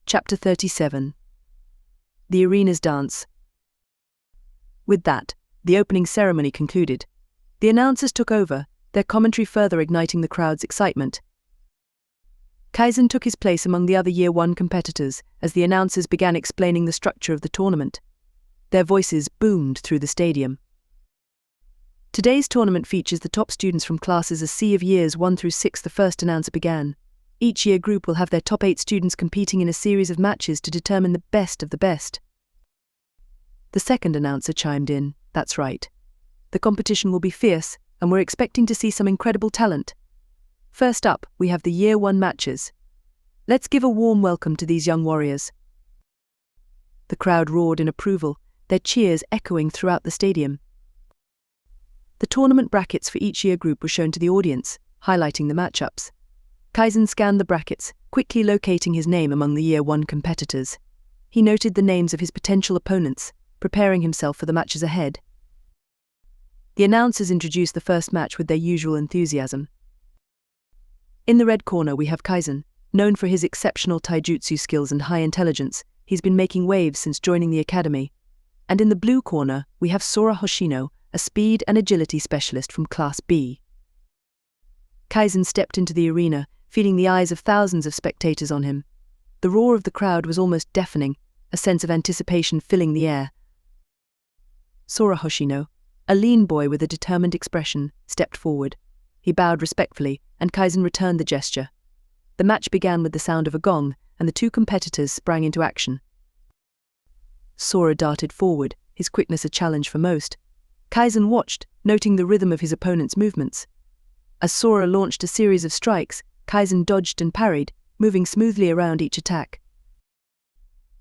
Chapter 37. The Arena's Dance. With that, the opening ceremony concluded. The announcers took over, their commentary further igniting the crowd's excitement. Kaizen took his place among the other Year 1 competitors as the announcers began explaining the structure of the tournament. Their voices boomed through the stadium. Today's tournament features the top students from classes as C of Years 1 through 6. The first announcer began. Each year group will have their top 8 students competing in a series of matches to determine the best of the best. The second announcer chimed in. That's right. The competition will be fierce, and we're expecting to see some incredible talent. First up, we have the Year 1 matches. Let's give a warm welcome to these young warriors. The crowd roared in approval, their cheers echoing throughout the stadium. The tournament brackets for each year group were shown to the audience, highlighting the matchups. Kaizen scanned the brackets, quickly locating his name among the Year 1 competitors. He noted the names of his potential opponents, preparing himself for the matches ahead. The announcers introduced the first match with their usual enthusiasm. In the red corner we have Kaizen, known for his exceptional taijutsu skills and high intelligence. He's been making waves since joining the academy. And in the blue corner we have Sora Hoshino, a speed and agility specialist from Class B. Kaizen stepped into the arena, feeling the eyes of thousands of spectators on him. The roar of the crowd was almost deafening, a sense of anticipation filling the air. Sora Hoshino, a lean boy with a determined expression, stepped forward. He bowed respectfully, and Kaizen returned the gesture. The match began with the sound of a gong, and the two competitors sprang into action. Sora darted forward, his quickness a challenge for most. Kaizen watched, noting the rhythm of his opponent's movements. As Sora launched a series of strikes, Kaizen dodged and parried, moving smoothly around each attack.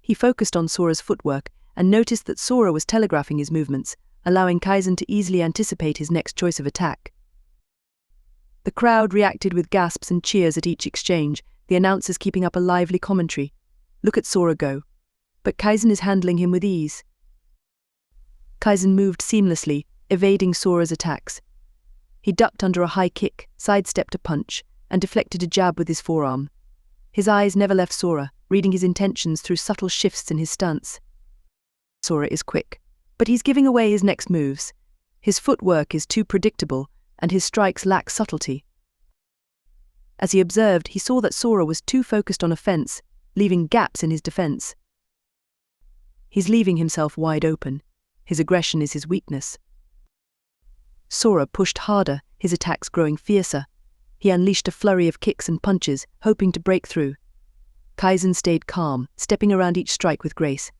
He focused on Sora's footwork and noticed that Sora was telegraphing his movements, allowing Kaizen to easily anticipate his next choice of attack. The crowd reacted with gasps and cheers at each exchange, the announcers keeping up a lively commentary. Look at Sora go. But Kaizen is handling him with ease. Kaizen moved seamlessly, evading Sora's attacks. He ducked under a high kick, sidestepped a punch, and deflected a jab with his forearm. His eyes never left Sora, reading his intentions through subtle shifts in his stance. Sora is quick, but he's giving away his next moves. His footwork is too predictable, and his strikes lack subtlety. As he observed, he saw that Sora was too focused on offense, leaving gaps in his defense. He's leaving himself wide open. His aggression is his weakness. Sora pushed harder, his attacks growing fiercer. He unleashed a flurry of kicks and punches, hoping to break through. Kaizen stayed calm, stepping around each strike with grace.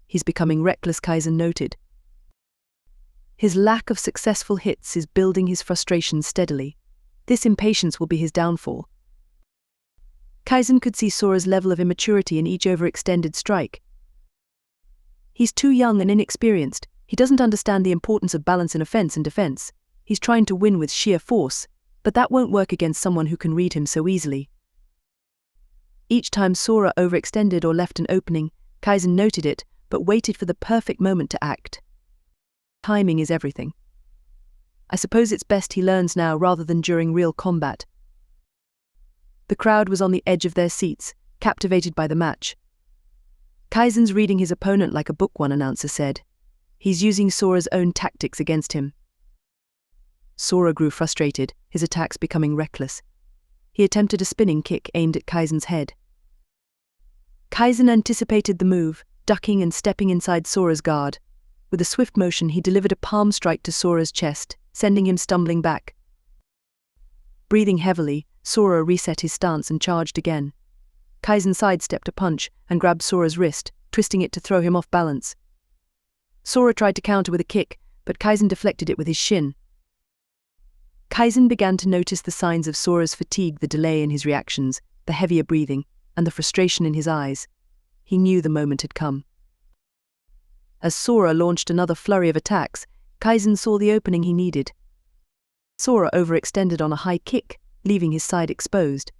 He's becoming reckless, Kaizen noted. His lack of successful hits is building his frustration steadily. This impatience will be his downfall. Kaizen could see Sora's level of immaturity in each overextended strike. He's too young and inexperienced. He doesn't understand the importance of balance in offense and defense. He's trying to win with sheer force, but that won't work against someone who can read him so easily. Each time Sora overextended or left an opening, Kaizen noted it, but waited for the perfect moment to act. Timing is everything. I suppose it's best he learns now rather than during real combat. The crowd was on the edge of their seats, captivated by the match. Kaizen's reading his opponent like a book, one announcer said. He's using Sora's own tactics against him. Sora grew frustrated, his attacks becoming reckless. He attempted a spinning kick aimed at Kaizen's head. Kaizen anticipated the move, ducking and stepping inside Sora's guard. With a swift motion, he delivered a palm strike to Sora's chest, sending him stumbling back. Breathing heavily, Sora reset his stance and charged again. Kaizen sidestepped a punch and grabbed Sora's wrist, twisting it to throw him off balance. Sora tried to counter with a kick, but Kaizen deflected it with his shin. Kaizen began to notice the signs of Sora's fatigue, the delay in his reactions, the heavier breathing, and the frustration in his eyes. He knew the moment had come. As Sora launched another flurry of attacks, Kaizen saw the opening he needed. Sora overextended on a high kick, leaving his side exposed.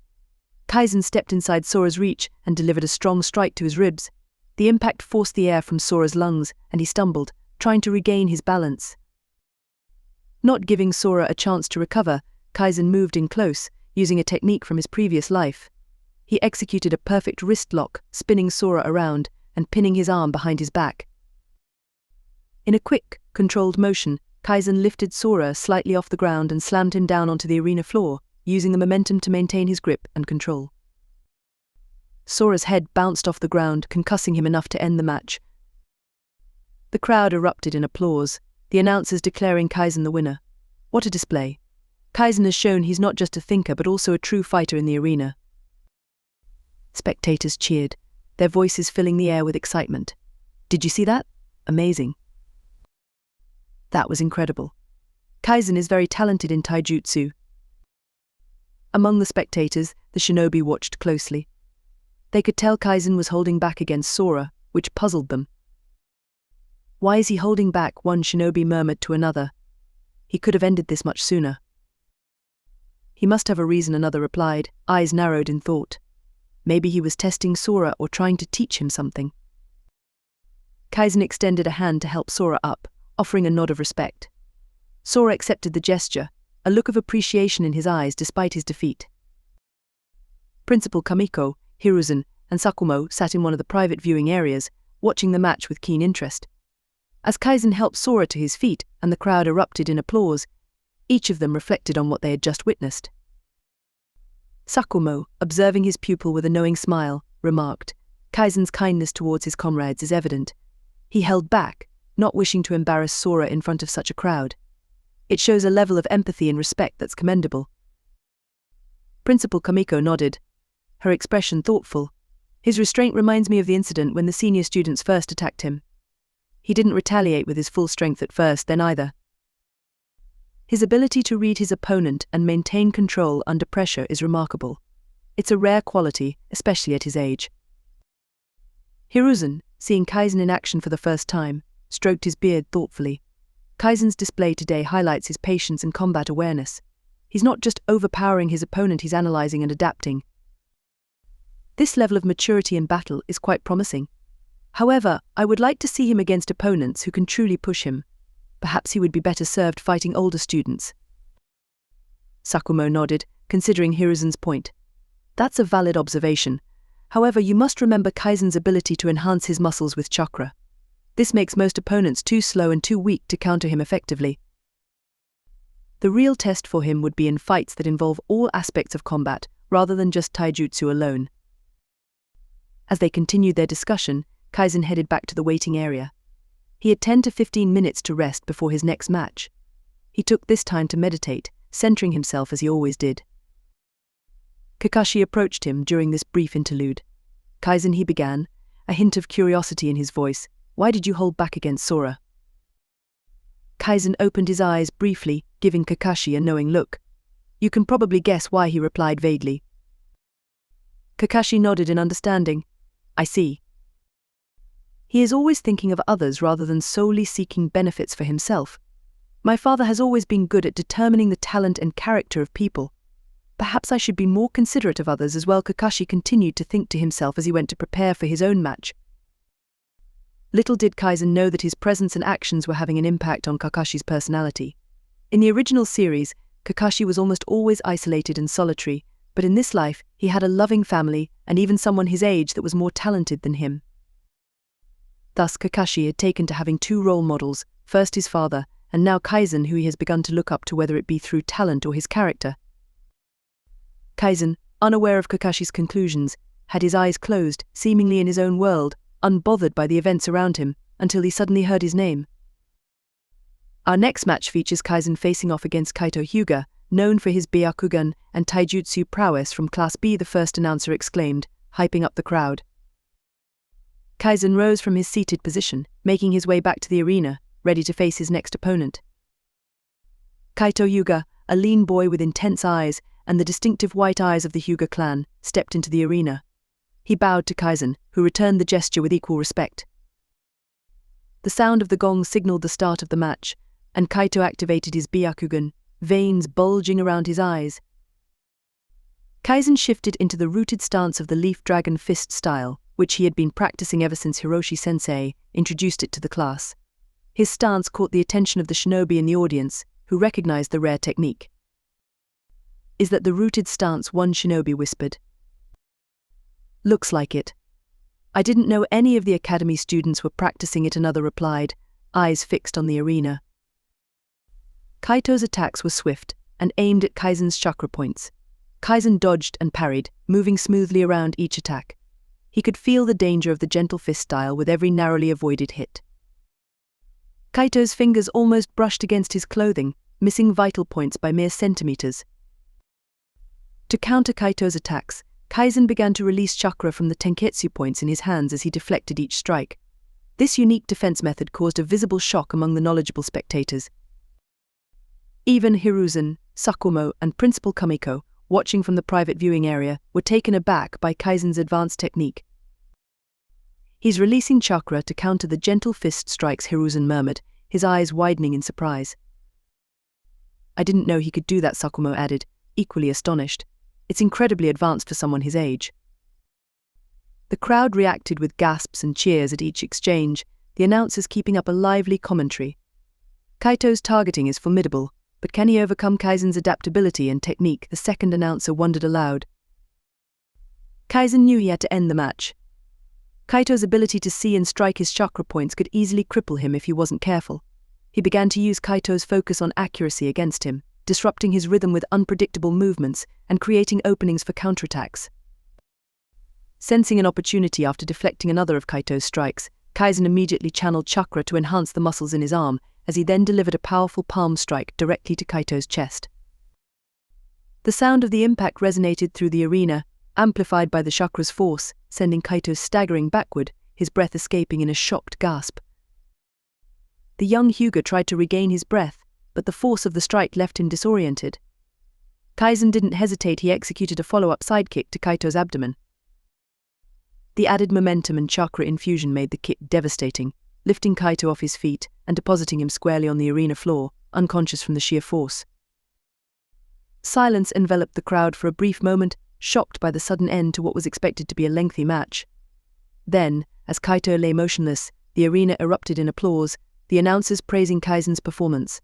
Kaizen stepped inside Sora's reach and delivered a strong strike to his ribs. The impact forced the air from Sora's lungs, and he stumbled, trying to regain his balance. Not giving Sora a chance to recover, Kaizen moved in close, using a technique from his previous life. He executed a perfect wrist lock, spinning Sora around and pinning his arm behind his back. In a quick, controlled motion, Kaizen lifted Sora slightly off the ground and slammed him down onto the arena floor, using the momentum to maintain his grip and control. Sora's head bounced off the ground, concussing him enough to end the match. The crowd erupted in applause, the announcers declaring Kaizen the winner. What a display! Kaizen has shown he's not just a thinker but also a true fighter in the arena. Spectators cheered, their voices filling the air with excitement. Did you see that? Amazing. That was incredible. Kaizen is very talented in taijutsu. Among the spectators, the Shinobi watched closely. They could tell Kaizen was holding back against Sora, which puzzled them. Why is he holding back? One Shinobi murmured to another. He could have ended this much sooner. He must have a reason, another replied, eyes narrowed in thought. Maybe he was testing Sora or trying to teach him something. Kaizen extended a hand to help Sora up, offering a nod of respect. Sora accepted the gesture, a look of appreciation in his eyes despite his defeat. Principal Kamiko, Hiruzen, and Sakumo sat in one of the private viewing areas, watching the match with keen interest. As Kaizen helped Sora to his feet and the crowd erupted in applause, each of them reflected on what they had just witnessed. Sakumo, observing his pupil with a knowing smile, remarked, Kaizen's kindness towards his comrades is evident. He held back, not wishing to embarrass Sora in front of such a crowd. It shows a level of empathy and respect that's commendable. Principal Kamiko nodded, her expression thoughtful. His restraint reminds me of the incident when the senior students first attacked him. He didn't retaliate with his full strength at first, then either. His ability to read his opponent and maintain control under pressure is remarkable. It's a rare quality, especially at his age. Hiruzen, seeing Kaizen in action for the first time, stroked his beard thoughtfully. Kaizen's display today highlights his patience and combat awareness. He's not just overpowering his opponent, he's analyzing and adapting. This level of maturity in battle is quite promising. However, I would like to see him against opponents who can truly push him. Perhaps he would be better served fighting older students. Sakumo nodded, considering Hiruzen's point. That's a valid observation. However, you must remember Kaizen's ability to enhance his muscles with chakra. This makes most opponents too slow and too weak to counter him effectively. The real test for him would be in fights that involve all aspects of combat, rather than just taijutsu alone. As they continued their discussion, Kaizen headed back to the waiting area. He had 10 to 15 minutes to rest before his next match. He took this time to meditate, centering himself as he always did. Kakashi approached him during this brief interlude. Kaizen, he began, a hint of curiosity in his voice. Why did you hold back against Sora? Kaizen opened his eyes briefly, giving Kakashi a knowing look. You can probably guess why, he replied vaguely. Kakashi nodded in understanding. I see. He is always thinking of others rather than solely seeking benefits for himself. My father has always been good at determining the talent and character of people. Perhaps I should be more considerate of others as well. Kakashi continued to think to himself as he went to prepare for his own match. Little did Kaizen know that his presence and actions were having an impact on Kakashi's personality. In the original series, Kakashi was almost always isolated and solitary, but in this life, he had a loving family and even someone his age that was more talented than him. Thus, Kakashi had taken to having two role models, first his father, and now Kaizen, who he has begun to look up to, whether it be through talent or his character. Kaizen, unaware of Kakashi's conclusions, had his eyes closed, seemingly in his own world, unbothered by the events around him, until he suddenly heard his name. Our next match features Kaizen facing off against Kaito Hyuga, known for his Byakugan and taijutsu prowess from Class B, the first announcer exclaimed, hyping up the crowd. Kaizen rose from his seated position, making his way back to the arena, ready to face his next opponent. Kaito Hyuga, a lean boy with intense eyes and the distinctive white eyes of the Hyuga clan, stepped into the arena. He bowed to Kaizen, who returned the gesture with equal respect. The sound of the gong signaled the start of the match, and Kaito activated his Byakugan, veins bulging around his eyes. Kaizen shifted into the rooted stance of the Leaf Dragon Fist style, which he had been practicing ever since Hiroshi-sensei introduced it to the class. His stance caught the attention of the Shinobi in the audience, who recognized the rare technique. Is that the rooted stance? One Shinobi whispered. Looks like it. I didn't know any of the academy students were practicing it, another replied, eyes fixed on the arena. Kaito's attacks were swift and aimed at Kaizen's chakra points. Kaizen dodged and parried, moving smoothly around each attack. He could feel the danger of the gentle fist style with every narrowly avoided hit. Kaito's fingers almost brushed against his clothing, missing vital points by mere centimeters. To counter Kaito's attacks, Kaizen began to release chakra from the tenketsu points in his hands as he deflected each strike. This unique defense method caused a visible shock among the knowledgeable spectators. Even Hiruzen, Sakumo, and Principal Kamiko, watching from the private viewing area, were taken aback by Kaizen's advanced technique. He's releasing chakra to counter the gentle fist strikes, Hiruzen murmured, his eyes widening in surprise. I didn't know he could do that, Sakumo added, equally astonished. It's incredibly advanced for someone his age. The crowd reacted with gasps and cheers at each exchange, the announcers keeping up a lively commentary. Kaito's targeting is formidable, but can he overcome Kaizen's adaptability and technique? The second announcer wondered aloud. Kaizen knew he had to end the match. Kaito's ability to see and strike his chakra points could easily cripple him if he wasn't careful. He began to use Kaito's focus on accuracy against him, disrupting his rhythm with unpredictable movements and creating openings for counterattacks. Sensing an opportunity after deflecting another of Kaito's strikes, Kaizen immediately channeled chakra to enhance the muscles in his arm, as he then delivered a powerful palm strike directly to Kaito's chest. The sound of the impact resonated through the arena, amplified by the chakra's force, sending Kaito staggering backward, his breath escaping in a shocked gasp. The young Hyuga tried to regain his breath, but the force of the strike left him disoriented. Kaizen didn't hesitate, he executed a follow-up sidekick to Kaito's abdomen. The added momentum and chakra infusion made the kick devastating, lifting Kaito off his feet and depositing him squarely on the arena floor, unconscious from the sheer force. Silence enveloped the crowd for a brief moment, shocked by the sudden end to what was expected to be a lengthy match. Then, as Kaito lay motionless, the arena erupted in applause, the announcers praising Kaizen's performance.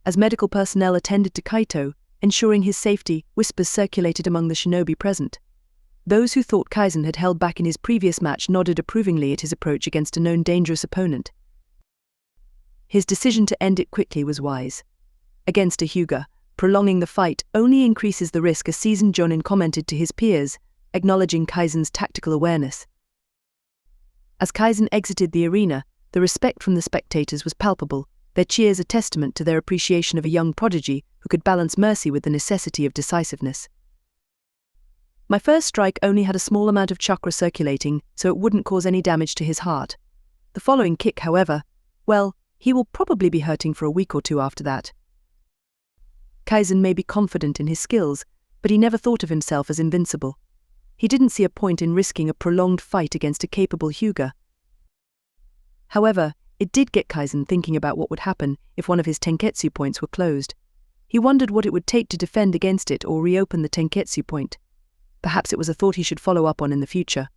As medical personnel attended to Kaito, ensuring his safety, whispers circulated among the shinobi present. Those who thought Kaizen had held back in his previous match nodded approvingly at his approach against a known dangerous opponent. His decision to end it quickly was wise. Against a Hyuga, prolonging the fight only increases the risk, a seasoned jonin commented to his peers, acknowledging Kaizen's tactical awareness. As Kaizen exited the arena, the respect from the spectators was palpable, their cheers a testament to their appreciation of a young prodigy who could balance mercy with the necessity of decisiveness. My first strike only had a small amount of chakra circulating, so it wouldn't cause any damage to his heart. The following kick, however, well, he will probably be hurting for a week or two after that. Kaizen may be confident in his skills, but he never thought of himself as invincible. He didn't see a point in risking a prolonged fight against a capable Hyuga. However, it did get Kaizen thinking about what would happen if one of his tenketsu points were closed. He wondered what it would take to defend against it or reopen the tenketsu point. Perhaps it was a thought he should follow up on in the future.